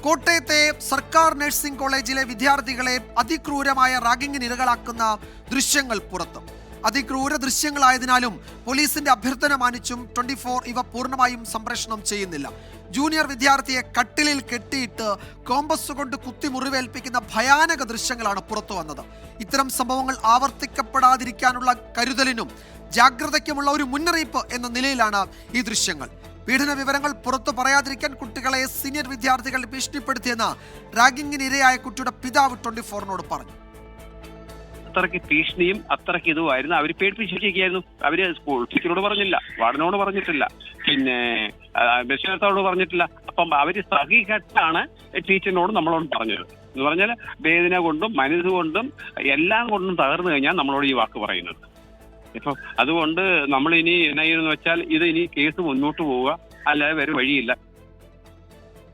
കോട്ടയത്തെ സർക്കാർ നഴ്സിംഗ് കോളേജിലെ വിദ്യാർത്ഥികളെ അതിക്രൂരമായ റാഗിങ്ങിന് ഇരകളാക്കുന്ന ദൃശ്യങ്ങൾ പുറത്ത്. അതിക്രൂര ദൃശ്യങ്ങളായതിനാലും പോലീസിന്റെ അഭ്യർത്ഥന മാനിച്ചും 24 ഇവ പൂർണ്ണമായും സംപ്രേഷണം ചെയ്യുന്നില്ല. ജൂനിയർ വിദ്യാർത്ഥിയെ കട്ടിലിൽ കെട്ടിയിട്ട് കോമ്പസ് കൊണ്ട് കുത്തി മുറിവേൽപ്പിക്കുന്ന ഭയാനക ദൃശ്യങ്ങളാണ് പുറത്തു വന്നത്. ഇത്തരം സംഭവങ്ങൾ ആവർത്തിക്കപ്പെടാതിരിക്കാനുള്ള കരുതലിനും ജാഗ്രതയ്ക്കുമുള്ള ഒരു മുന്നറിയിപ്പ് എന്ന നിലയിലാണ് ഈ ദൃശ്യങ്ങൾ. പീഡന വിവരങ്ങൾ പുറത്തു പറയാതിരിക്കാൻ കുട്ടികളെ സീനിയർ വിദ്യാർത്ഥികൾ ഭീഷണിപ്പെടുത്തിയെന്ന് റാഗിങ്ങിന് ഇരയായ കുട്ടിയുടെ പിതാവ് 24നോട് പറഞ്ഞു. അത്രയ്ക്ക് ഭീഷണിയും അത്രയ്ക്ക് ഇതുമായിരുന്നു. അവർ പേടിപ്പിച്ചിരിക്കുകയായിരുന്നു. അവര് സ്കൂൾ ടീച്ചറോട് പറഞ്ഞില്ല, വാർഡനോട് പറഞ്ഞിട്ടില്ല, പിന്നെ രക്ഷിതാക്കളോട് പറഞ്ഞിട്ടില്ല. അപ്പം അവര് സഹികെട്ടാണ് ടീച്ചറിനോട് നമ്മളോട് പറഞ്ഞത്. എന്ന് പറഞ്ഞാൽ വേദന കൊണ്ടും മനസ്സുകൊണ്ടും എല്ലാം കൊണ്ടും തകർന്നു കഴിഞ്ഞാൽ നമ്മളോട് ഈ വാക്ക് പറയുന്നത്. ഇപ്പം അതുകൊണ്ട് നമ്മളിനി എന്നാ ചെയ്യുമെന്ന് വെച്ചാൽ ഇത് ഇനി കേസ് മുന്നോട്ട് പോവുക, അല്ലാതെ വേറെ വഴിയില്ല.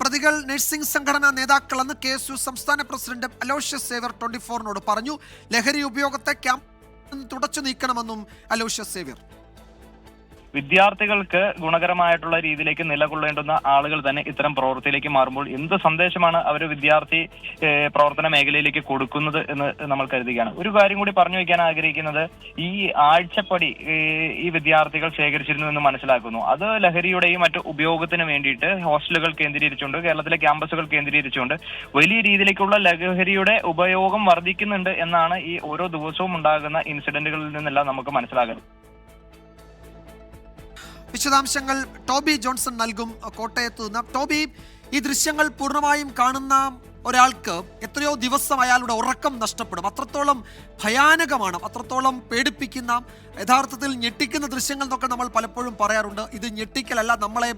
പ്രതികൾ നഴ്സിംഗ് സംഘടനാ നേതാക്കളെന്ന് KSU സംസ്ഥാന പ്രസിഡന്റ് അലോഷ്യസ് സേവ്യർ 24നോട് പറഞ്ഞു. ലഹരി ഉപയോഗത്തെ ക്യാമ്പ് തുടച്ചു നീക്കണമെന്നും അലോഷ്യസ് സേവ്യർ. വിദ്യാർത്ഥികൾക്ക് ഗുണകരമായിട്ടുള്ള രീതിയിലേക്ക് നിലകൊള്ളേണ്ടുന്ന ആളുകൾ തന്നെ ഇത്തരം പ്രവൃത്തിയിലേക്ക് മാറുമ്പോൾ എന്ത് സന്ദേശമാണ് അവർ വിദ്യാർത്ഥി പ്രവർത്തന മേഖലയിലേക്ക് കൊടുക്കുന്നത് എന്ന് നമ്മൾ കരുതുകയാണ്. ഒരു കാര്യം കൂടി പറഞ്ഞു വയ്ക്കാൻ ആഗ്രഹിക്കുന്നത്, ഈ ആഴ്ചപ്പടി ഈ വിദ്യാർത്ഥികൾ ശേഖരിച്ചിരുന്നു എന്ന് മനസ്സിലാക്കുന്നു. അത് ലഹരിയുടെയും മറ്റു ഉപയോഗത്തിന് വേണ്ടിയിട്ട് ഹോസ്റ്റലുകൾ കേന്ദ്രീകരിച്ചുകൊണ്ട്, കേരളത്തിലെ ക്യാമ്പസുകൾ കേന്ദ്രീകരിച്ചുകൊണ്ട് വലിയ രീതിയിലേക്കുള്ള ലഹരിയുടെ ഉപയോഗം വർദ്ധിക്കുന്നുണ്ട് എന്നാണ് ഈ ഓരോ ദിവസവും ഉണ്ടാകുന്ന ഇൻസിഡന്റുകളിൽ നിന്നെല്ലാം നമുക്ക് മനസ്സിലാകുന്നത്. വിശദാംശങ്ങൾ ടോബി ജോൺസൺ നൽകും കോട്ടയത്ത് നിന്ന്. ടോബി, ഈ ദൃശ്യങ്ങൾ പൂർണ്ണമായും കാണുന്ന ഒരാൾക്ക് എത്രയോ ദിവസം അയാളുടെ ഉറക്കം നഷ്ടപ്പെടും. അത്രത്തോളം ഭയാനകമാണ്, അത്രത്തോളം പേടിപ്പിക്കുന്ന, യഥാർത്ഥത്തിൽ ഞെട്ടിക്കുന്ന ദൃശ്യങ്ങൾ എന്നൊക്കെ നമ്മൾ പലപ്പോഴും പറയാറുണ്ട്. ഇത് ഞെട്ടിക്കലല്ല, നമ്മളെ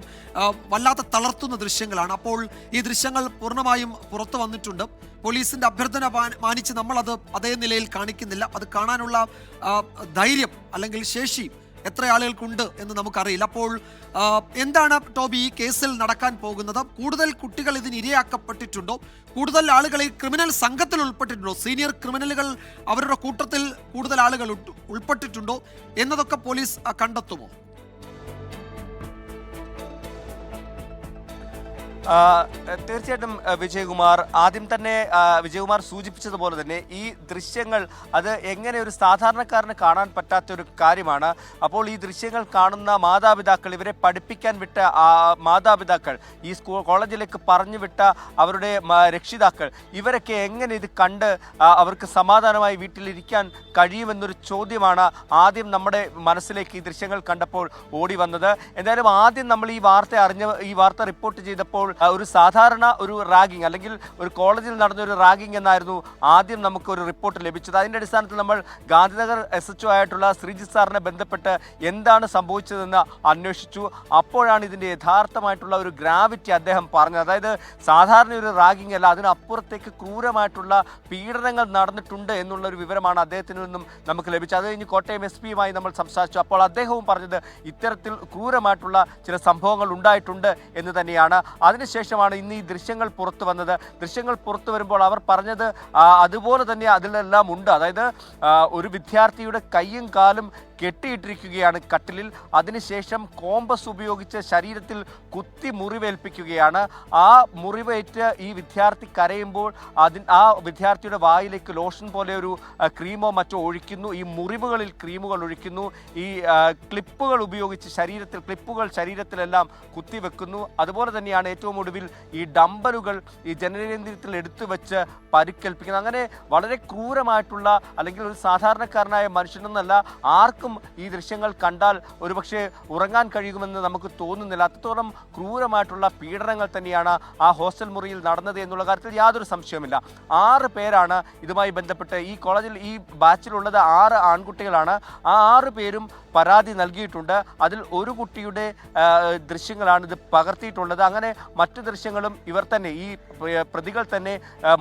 വല്ലാതെ തളർത്തുന്ന ദൃശ്യങ്ങളാണ്. അപ്പോൾ ഈ ദൃശ്യങ്ങൾ പൂർണ്ണമായും പുറത്തു വന്നിട്ടുണ്ട്. പോലീസിന്റെ അഭ്യർത്ഥന മാനിച്ച് നമ്മളത് അതേ നിലയിൽ കാണിക്കുന്നില്ല. അത് കാണാനുള്ള ധൈര്യം അല്ലെങ്കിൽ ശേഷി എത്ര ആളുകൾക്കുണ്ട് എന്ന് നമുക്കറിയില്ല. അപ്പോൾ എന്താണ് ടോബി ഈ കേസിൽ നടക്കാൻ പോകുന്നത്? കൂടുതൽ കുട്ടികൾ ഇതിന് ഇരയാക്കപ്പെട്ടിട്ടുണ്ടോ? കൂടുതൽ ആളുകൾ ഈ ക്രിമിനൽ സംഘത്തിൽ ഉൾപ്പെട്ടിട്ടുണ്ടോ? സീനിയർ ക്രിമിനലുകൾ അവരുടെ കൂട്ടത്തിൽ കൂടുതൽ ആളുകൾ ഉൾപ്പെട്ടിട്ടുണ്ടോ എന്നതൊക്കെ പോലീസ് കണ്ടെത്തുമോ? തീർച്ചയായിട്ടും വിജയകുമാർ, ആദ്യം തന്നെ വിജയകുമാർ സൂചിപ്പിച്ചതുപോലെ തന്നെ ഈ ദൃശ്യങ്ങൾ അത് എങ്ങനെ ഒരു സാധാരണക്കാരന് കാണാൻ പറ്റാത്തൊരു കാര്യമാണ്. അപ്പോൾ ഈ ദൃശ്യങ്ങൾ കാണുന്ന മാതാപിതാക്കൾ, ഇവരെ പഠിപ്പിക്കാൻ വിട്ട മാതാപിതാക്കൾ, ഈ കോളേജിലേക്ക് പറഞ്ഞു വിട്ട അവരുടെ രക്ഷിതാക്കൾ, ഇവരൊക്കെ എങ്ങനെ ഇത് കണ്ട് അവർക്ക് സമാധാനമായി വീട്ടിലിരിക്കാൻ കഴിയുമെന്നൊരു ചോദ്യമാണ് ആദ്യം നമ്മുടെ മനസ്സിലേക്ക് ഈ ദൃശ്യങ്ങൾ കണ്ടപ്പോൾ ഓടി വന്നത്. എന്തായാലും ആദ്യം നമ്മൾ ഈ വാർത്ത റിപ്പോർട്ട് ചെയ്തപ്പോൾ ഒരു സാധാരണ ഒരു റാഗിങ് അല്ലെങ്കിൽ ഒരു കോളേജിൽ നടന്ന ഒരു റാഗിങ് എന്നായിരുന്നു ആദ്യം നമുക്കൊരു റിപ്പോർട്ട് ലഭിച്ചത്. അതിൻ്റെ അടിസ്ഥാനത്തിൽ നമ്മൾ ഗാന്ധിനഗർ SHO ആയിട്ടുള്ള ശ്രീജിത്ത് സാറിനെ ബന്ധപ്പെട്ട് എന്താണ് സംഭവിച്ചതെന്ന് അന്വേഷിച്ചു. അപ്പോഴാണ് ഇതിൻ്റെ യഥാർത്ഥമായിട്ടുള്ള ഒരു ഗ്രാവിറ്റി അദ്ദേഹം പറഞ്ഞത്. അതായത് സാധാരണ ഒരു റാഗിങ് അല്ല, അതിനപ്പുറത്തേക്ക് ക്രൂരമായിട്ടുള്ള പീഡനങ്ങൾ നടന്നിട്ടുണ്ട് എന്നുള്ളൊരു വിവരമാണ് അദ്ദേഹത്തിൽ നിന്നും നമുക്ക് ലഭിച്ചത്. അത് കഴിഞ്ഞ് കോട്ടയം SP-യുമായി നമ്മൾ സംസാരിച്ചു. അപ്പോൾ അദ്ദേഹവും പറഞ്ഞത് ഇത്തരത്തിൽ ക്രൂരമായിട്ടുള്ള ചില സംഭവങ്ങൾ ഉണ്ടായിട്ടുണ്ട് എന്ന് തന്നെയാണ്. അതിനുശേഷമാണ് ഇന്ന് ഈ ദൃശ്യങ്ങൾ പുറത്തു വന്നത്. ദൃശ്യങ്ങൾ പുറത്തു വരുമ്പോൾ അവർ പറഞ്ഞത് അതുപോലെ തന്നെ അതിലെല്ലാം ഉണ്ട്. അതായത് ഒരു വിദ്യാർത്ഥിയുടെ കൈയും കാലും കെട്ടിയിട്ടിരിക്കുകയാണ് കട്ടിലിൽ. അതിനുശേഷം കോമ്പസ് ഉപയോഗിച്ച് ശരീരത്തിൽ കുത്തി മുറിവേൽപ്പിക്കുകയാണ്. ആ മുറിവേറ്റ് ഈ വിദ്യാർത്ഥി കരയുമ്പോൾ ആ വിദ്യാർത്ഥിയുടെ വായിലേക്ക് ലോഷൻ പോലെ ഒരു ക്രീമോ മറ്റോ ഒഴിക്കുന്നു. ഈ മുറിവുകളിൽ ക്രീമുകൾ ഒഴിക്കുന്നു. ഈ ക്ലിപ്പുകൾ ഉപയോഗിച്ച് ശരീരത്തിലെല്ലാം കുത്തിവെക്കുന്നു. അതുപോലെ തന്നെയാണ് ഏറ്റവും ഒടുവിൽ ഈ ഡംബലുകൾ ഈ ജനനേന്ദ്രിയത്തിൽ എടുത്തു വെച്ച് പരിക്കേൽപ്പിക്കുന്നത്. അങ്ങനെ വളരെ ക്രൂരമായിട്ടുള്ള, അല്ലെങ്കിൽ ഒരു സാധാരണക്കാരനായ മനുഷ്യനെന്നല്ല ആർക്കും ഈ ദൃശ്യങ്ങൾ കണ്ടാൽ ഒരുപക്ഷെ ഉറങ്ങാൻ കഴിയുമെന്ന് നമുക്ക് തോന്നുന്നില്ല. അത്രത്തോളം ക്രൂരമായിട്ടുള്ള പീഡനങ്ങൾ തന്നെയാണ് ആ ഹോസ്റ്റൽ മുറിയിൽ നടന്നത് എന്നുള്ള കാര്യത്തിൽ യാതൊരു സംശയവുമില്ല. 6 പേരാണ് ഇതുമായി ബന്ധപ്പെട്ട് ഈ കോളേജിൽ ഈ ബാച്ചിലുള്ളത്. 6 ആൺകുട്ടികളാണ്. ആ 6 പേരും പരാതി നൽകിയിട്ടുണ്ട്. അതിൽ ഒരു കുട്ടിയുടെ ദൃശ്യങ്ങളാണ് ഇത് പകർത്തിയിട്ടുള്ളത്. അങ്ങനെ മറ്റു ദൃശ്യങ്ങളും ഇവർ തന്നെ, ഈ പ്രതികൾ തന്നെ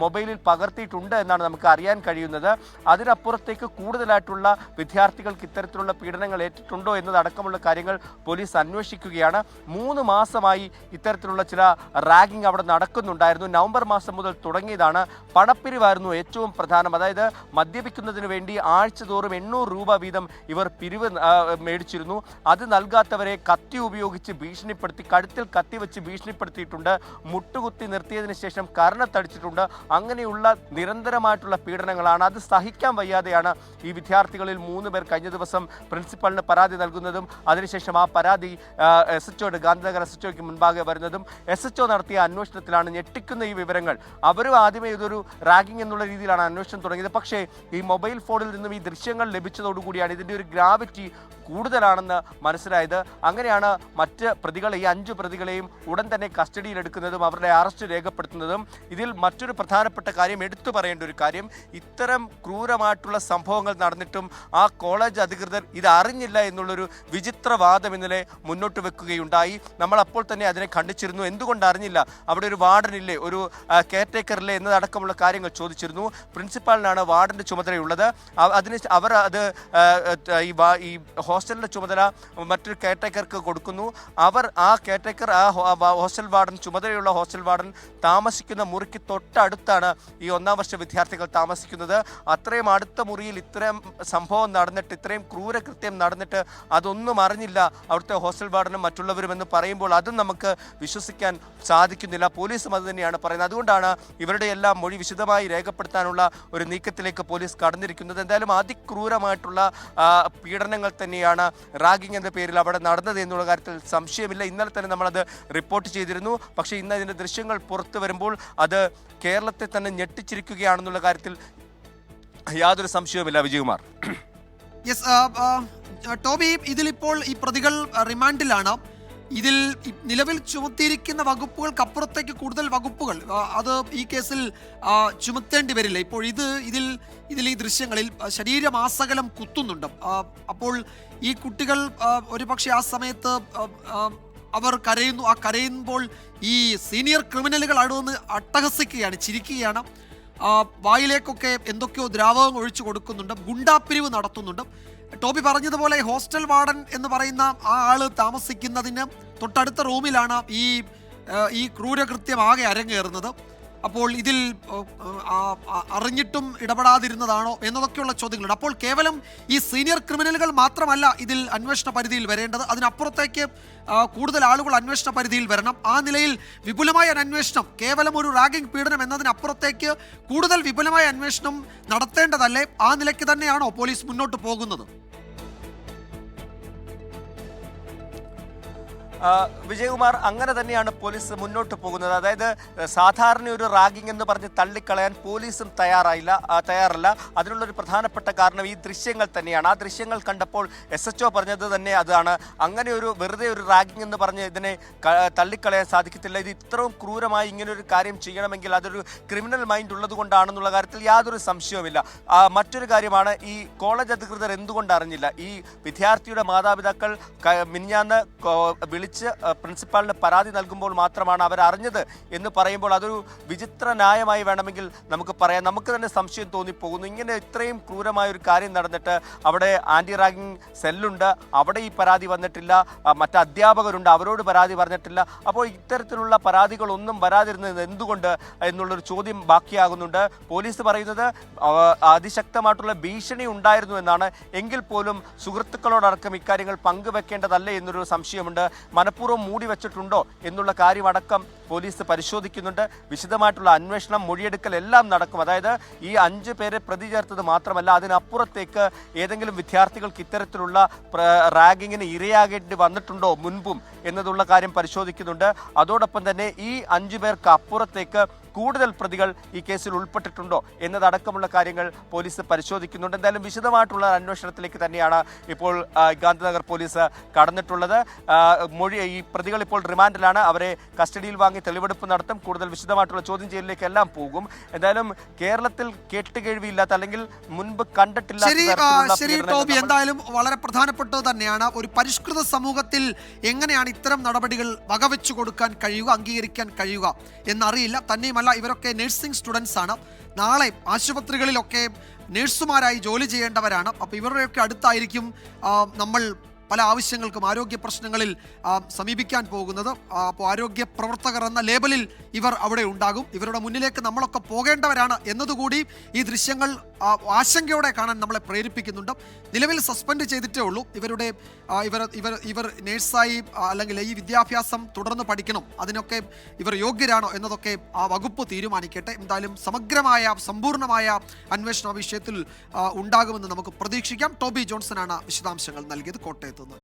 മൊബൈലിൽ പകർത്തിയിട്ടുണ്ട് എന്നാണ് നമുക്ക് അറിയാൻ കഴിയുന്നത്. അതിനപ്പുറത്തേക്ക് കൂടുതലായിട്ടുള്ള വിദ്യാർത്ഥികൾക്ക് ഇത്തരത്തിലുള്ള പീഡനങ്ങൾ ഏറ്റിട്ടുണ്ടോ എന്നതടക്കമുള്ള കാര്യങ്ങൾ പോലീസ് അന്വേഷിക്കുകയാണ്. 3 മാസമായി ഇത്തരത്തിലുള്ള ചില റാഗിങ് അവിടെ നടക്കുന്നുണ്ടായിരുന്നു. നവംബർ മാസം മുതൽ തുടങ്ങിയതാണ്. പണപ്പിരിവായിരുന്നു ഏറ്റവും പ്രധാനം. അതായത് മദ്യപിക്കുന്നതിന് വേണ്ടി ആഴ്ച തോറും 800 രൂപ വീതം ഇവർ പിരിവ് മേടിച്ചിരുന്നു. അത് നൽകാത്തവരെ കത്തി ഉപയോഗിച്ച് ഭീഷണിപ്പെടുത്തി, കഴുത്തിൽ കത്തി വെച്ച് ഭീഷണിപ്പെടുത്തിയിട്ടുണ്ട്. മുട്ടുകുത്തി നിർത്തിയതിനു ശേഷം കരണത്തടിച്ചിട്ടുണ്ട്. അങ്ങനെയുള്ള നിരന്തരമായിട്ടുള്ള പീഡനങ്ങളാണ്. അത് സഹിക്കാൻ വയ്യാതെയാണ് ഈ വിദ്യാർത്ഥികളിൽ 3 പേർ കഴിഞ്ഞ ദിവസം പ്രിൻസിപ്പലിന് പരാതി നൽകുന്നതും അതിനുശേഷം ആ പരാതി SHOയുടെ ഗാന്ധിനഗർ SHOയ്ക്ക് മുൻപാകെ വരുന്നതും SHO നടത്തിയ അന്വേഷണത്തിലാണ് ഞെട്ടിക്കുന്ന ഈ വിവരങ്ങൾ. അവരും ആദ്യമേ ഇതൊരു റാഗിംഗ് എന്നുള്ള രീതിയിലാണ് അന്വേഷണം തുടങ്ങിയത്. പക്ഷേ ഈ മൊബൈൽ ഫോണിൽ നിന്നും ഈ ദൃശ്യങ്ങൾ ലഭിച്ചതോടുകൂടിയാണ് ഇതിൻ്റെ ഒരു ഗ്രാവിറ്റി കൂടുതലാണെന്ന് മനസ്സിലായത്. അങ്ങനെയാണ് മറ്റ് പ്രതികളെ, ഈ 5 പ്രതികളെയും ഉടൻ തന്നെ കസ്റ്റഡിയിലെടുക്കുന്നതും അവരുടെ അറസ്റ്റ് രേഖപ്പെടുത്തുന്നതും. ഇതിൽ മറ്റൊരു പ്രധാനപ്പെട്ട കാര്യം, എടുത്തു പറയേണ്ട ഒരു കാര്യം, ഇത്തരം ക്രൂരമായിട്ടുള്ള സംഭവങ്ങൾ നടന്നിട്ടും ആ കോളേജ് അധികൃതർ ഇത് അറിഞ്ഞില്ല എന്നുള്ളൊരു വിചിത്രവാദം ഇന്നലെ മുന്നോട്ട് വെക്കുകയുണ്ടായി. നമ്മൾ അപ്പോൾ തന്നെ അതിനെ ഖണ്ഡിച്ചിരുന്നു. എന്തുകൊണ്ട് അറിഞ്ഞില്ല, അവിടെ ഒരു വാർഡനില്ലേ, ഒരു കെയർടേക്കറില്ലേ എന്നതടക്കമുള്ള കാര്യങ്ങൾ ചോദിച്ചിരുന്നു. പ്രിൻസിപ്പാളിനാണ് വാർഡൻ്റെ ചുമതലയുള്ളത്. അവർ അത് ഈ ഹോസ്റ്റലിൻ്റെ ചുമതല മറ്റൊരു കെയർടേക്കർക്ക് കൊടുക്കുന്നു. അവർ ആ കെയർടേക്കർ, ആ ഹോസ്റ്റൽ വാർഡൻ, ചുമതലയുള്ള ഹോസ്റ്റൽ വാർഡൻ താമസിക്കുന്ന മുറിക്ക് തൊട്ടടുത്താണ് ഈ 1ാം വർഷ വിദ്യാർത്ഥികൾ താമസിക്കുന്നത്. അത്രയും അടുത്ത മുറിയിൽ ഇത്രയും സംഭവം നടന്നിട്ട്, ഇത്രയും ക്രൂരകൃത്യം നടന്നിട്ട് അതൊന്നും അറിഞ്ഞില്ല അവിടുത്തെ ഹോസ്റ്റൽ വാർഡനും മറ്റുള്ളവരും എന്ന് പറയുമ്പോൾ അതും നമുക്ക് വിശ്വസിക്കാൻ സാധിക്കുന്നില്ല. പോലീസും അത് തന്നെയാണ് പറയുന്നത്. അതുകൊണ്ടാണ് ഇവരുടെ എല്ലാം മൊഴി വിശദമായി രേഖപ്പെടുത്താനുള്ള ഒരു നീക്കത്തിലേക്ക് പോലീസ് കടന്നിരിക്കുന്നത്. എന്തായാലും അതിക്രൂരമായിട്ടുള്ള പീഡനങ്ങൾ തന്നെയാണ് റാഗിംഗ് എന്ന പേരിൽ അവിടെ നടന്നത് എന്നുള്ള കാര്യത്തിൽ സംശയമില്ല. ഇന്നലെ തന്നെ നമ്മളത് റിപ്പോർട്ട് ചെയ്തിരുന്നു. പക്ഷേ ഇന്ന് അതിൻ്റെ ദൃശ്യങ്ങൾ പുറത്തു വരുമ്പോൾ അത് കേരളത്തെ തന്നെ ഞെട്ടിച്ചിരിക്കുകയാണെന്നുള്ള കാര്യത്തിൽ യാതൊരു സംശയവുമില്ല. വിജയകുമാർ. യെസ് ടോബി, ഇതിലിപ്പോൾ ഈ പ്രതികൾ റിമാൻഡിലാണ്. ഇതിൽ നിലവിൽ ചുമത്തിയിരിക്കുന്ന വകുപ്പുകൾക്കപ്പുറത്തേക്ക് കൂടുതൽ വകുപ്പുകൾ അത് ഈ കേസിൽ ചുമത്തേണ്ടി വരില്ല. ഇപ്പോൾ ഇതിൽ ഈ ദൃശ്യങ്ങളിൽ ശരീരമാസകലം കുത്തുന്നുണ്ട്. അപ്പോൾ ഈ കുട്ടികൾ ഒരുപക്ഷെ ആ സമയത്ത് അവർ കരയുന്നു. ആ കരയുമ്പോൾ ഈ സീനിയർ ക്രിമിനലുകൾ അടുന്ന് അട്ടഹസിക്കുകയാണ്, ചിരിക്കുകയാണ്. വായിലേക്കൊക്കെ എന്തൊക്കെയോ ദ്രാവകം ഒഴിച്ചു കൊടുക്കുന്നുണ്ട്, ഗുണ്ടാപ്പിരിവ് നടത്തുന്നുണ്ട്. ടോബി പറഞ്ഞതുപോലെ ഹോസ്റ്റൽ വാർഡൻ എന്ന് പറയുന്ന ആ ആള് താമസിക്കുന്നതിന് തൊട്ടടുത്ത റൂമിലാണ് ഈ ക്രൂരകൃത്യം ആകെ അരങ്ങേറുന്നത്. അപ്പോൾ ഇതിൽ അറിഞ്ഞിട്ടും ഇടപെടാതിരുന്നതാണോ എന്നതൊക്കെയുള്ള ചോദ്യങ്ങളുണ്ട്. അപ്പോൾ കേവലം ഈ സീനിയർ ക്രിമിനലുകൾ മാത്രമല്ല ഇതിൽ അന്വേഷണ പരിധിയിൽ വരേണ്ടത്, അതിനപ്പുറത്തേക്ക് കൂടുതൽ ആളുകൾ അന്വേഷണ പരിധിയിൽ വരണം. ആ നിലയിൽ വിപുലമായ ഒരു അന്വേഷണം, കേവലം ഒരു റാഗിംഗ് പീഡനം എന്നതിനപ്പുറത്തേക്ക് കൂടുതൽ വിപുലമായ അന്വേഷണം നടത്തേണ്ടതല്ലേ? ആ നിലയ്ക്ക് തന്നെയാണോ പോലീസ് മുന്നോട്ട് പോകുന്നത്? വിജയകുമാർ, അങ്ങനെ തന്നെയാണ് പോലീസ് മുന്നോട്ട് പോകുന്നത്. അതായത് സാധാരണ ഒരു റാഗിംഗ് എന്ന് പറഞ്ഞ് തള്ളിക്കളയാൻ പോലീസും തയ്യാറല്ല. അതിനുള്ളൊരു പ്രധാനപ്പെട്ട കാരണം ഈ ദൃശ്യങ്ങൾ തന്നെയാണ്. ആ ദൃശ്യങ്ങൾ കണ്ടപ്പോൾ SHO പറഞ്ഞത് തന്നെ അതാണ്. അങ്ങനെ ഒരു വെറുതെ ഒരു റാഗിംഗ് എന്ന് പറഞ്ഞ് ഇതിനെ തള്ളിക്കളയാൻ സാധിക്കത്തില്ല. ഇത് ഇത്രയും ക്രൂരമായി ഇങ്ങനൊരു കാര്യം ചെയ്യണമെങ്കിൽ അതൊരു ക്രിമിനൽ മൈൻഡ് ഉള്ളത് കൊണ്ടാണെന്നുള്ള കാര്യത്തിൽ യാതൊരു സംശയവുമില്ല. മറ്റൊരു കാര്യമാണ്, ഈ കോളേജ് അധികൃതർ എന്തുകൊണ്ട് അറിഞ്ഞില്ല? ഈ വിദ്യാർത്ഥിയുടെ മാതാപിതാക്കൾ മിനിഞ്ഞാന്ന് പ്രിൻസിപ്പാളിന് പരാതി നൽകുമ്പോൾ മാത്രമാണ് അവർ അറിഞ്ഞത് എന്ന് പറയുമ്പോൾ അതൊരു വിചിത്ര ന്യായമായി വേണമെങ്കിൽ നമുക്ക് പറയാം. നമുക്ക് തന്നെ സംശയം തോന്നിപ്പോകുന്നു. ഇങ്ങനെ ഇത്രയും ക്രൂരമായ ഒരു കാര്യം നടന്നിട്ട് അവിടെ ആൻറ്റി റാഗിംഗ് സെല്ലുണ്ട്, അവിടെ ഈ പരാതി വന്നിട്ടില്ല. മറ്റ് അധ്യാപകരുണ്ട്, അവരോട് പരാതി പറഞ്ഞിട്ടില്ല. അപ്പോൾ ഇത്തരത്തിലുള്ള പരാതികളൊന്നും വരാതിരുന്നത് എന്തുകൊണ്ട് എന്നുള്ളൊരു ചോദ്യം ബാക്കിയാകുന്നുണ്ട്. പോലീസ് പറയുന്നത് അതിശക്തമായിട്ടുള്ള ഭീഷണി ഉണ്ടായിരുന്നു എന്നാണ്. എങ്കിൽ പോലും സുഹൃത്തുക്കളോടക്കം ഇക്കാര്യങ്ങൾ പങ്കുവെക്കേണ്ടതല്ലേ എന്നൊരു സംശയമുണ്ട്. മനഃപൂർവ്വം മൂടി വെച്ചിട്ടുണ്ടോ എന്നുള്ള കാര്യമടക്കം പോലീസ് പരിശോധിക്കുന്നുണ്ട്. വിശദമായിട്ടുള്ള അന്വേഷണം, മൊഴിയെടുക്കൽ എല്ലാം നടക്കും. അതായത് ഈ 5 പേരെ പ്രതി ചേർത്തത് മാത്രമല്ല, അതിനപ്പുറത്തേക്ക് ഏതെങ്കിലും വിദ്യാർത്ഥികൾക്ക് ഇത്തരത്തിലുള്ള റാഗിങ്ങിന് ഇരയാകേണ്ടി വന്നിട്ടുണ്ടോ മുൻപും എന്നതുള്ള കാര്യം പരിശോധിക്കുന്നുണ്ട്. അതോടൊപ്പം തന്നെ ഈ 5 പേർക്ക് അപ്പുറത്തേക്ക് കൂടുതൽ പ്രതികൾ ഈ കേസിൽ ഉൾപ്പെട്ടിട്ടുണ്ടോ എന്നതടക്കമുള്ള കാര്യങ്ങൾ പോലീസ് പരിശോധിക്കുന്നുണ്ട്. എന്തായാലും വിശദമായിട്ടുള്ള അന്വേഷണത്തിലേക്ക് തന്നെയാണ് ഇപ്പോൾ ഗാന്ധിനഗർ പോലീസ് കടന്നിട്ടുള്ളത്. ഈ പ്രതികൾ ഇപ്പോൾ റിമാൻഡിലാണ്. അവരെ കസ്റ്റഡിയിൽ വാങ്ങി തെളിവെടുപ്പ് നടത്തും. കൂടുതൽ വിശദമായിട്ടുള്ള ചോദ്യം ചെയ്യലിലേക്ക് എല്ലാം പോകും. എന്തായാലും കേരളത്തിൽ കേട്ടുകേഴ്വിയില്ലാത്ത അല്ലെങ്കിൽ മുൻപ് കണ്ടിട്ടില്ലാത്ത ശരി ടോബി, എന്തായാലും വളരെ പ്രധാനപ്പെട്ടത് തന്നെയാണ്. ഒരു പരിഷ്കൃത സമൂഹത്തിൽ എങ്ങനെയാണ് ഇത്തരം നടപടികൾ വകവെച്ചു കൊടുക്കാൻ കഴിയുക, അംഗീകരിക്കാൻ കഴിയുക എന്നറിയില്ല. തന്നെയുമല്ല, ഇവരൊക്കെ നഴ്സിംഗ് സ്റ്റുഡൻസ് ആണ്. നാളെ ആശുപത്രികളിലൊക്കെ നഴ്സുമാരായി ജോലി ചെയ്യേണ്ടവരാണ്. അപ്പോൾ ഇവരുടെയൊക്കെ അടുത്തായിരിക്കും നമ്മൾ പല ആവശ്യങ്ങൾക്കും ആരോഗ്യ പ്രശ്നങ്ങളിൽ സമീപിക്കാൻ പോകുന്നത്. അപ്പോൾ ആരോഗ്യ പ്രവർത്തകർ എന്ന ലേബലിൽ ഇവർ അവിടെ ഉണ്ടാകും. ഇവരുടെ മുന്നിലേക്ക് നമ്മളൊക്കെ പോകേണ്ടവരാണ് എന്നതുകൂടി ഈ ദൃശ്യങ്ങൾ ആശങ്കയോടെ കാണാൻ നമ്മളെ പ്രേരിപ്പിക്കുന്നുണ്ട്. നിലവിൽ സസ്പെൻഡ് ചെയ്തിട്ടേ ഉള്ളൂ. ഇവർ നേഴ്സായി അല്ലെങ്കിൽ ഈ വിദ്യാഭ്യാസം തുടർന്ന് പഠിക്കണം, അതിനൊക്കെ ഇവർ യോഗ്യരാണോ എന്നതൊക്കെ ആ വകുപ്പ് തീരുമാനിക്കട്ടെ. എന്തായാലും സമഗ്രമായ സമ്പൂർണ്ണമായ അന്വേഷണം വിഷയത്തിൽ ഉണ്ടാകുമെന്ന് നമുക്ക് പ്രതീക്ഷിക്കാം. ടോബി ജോൺസനാണ് വിശദാംശങ്ങൾ നൽകിയത് കോട്ടയത്ത് നിന്ന്.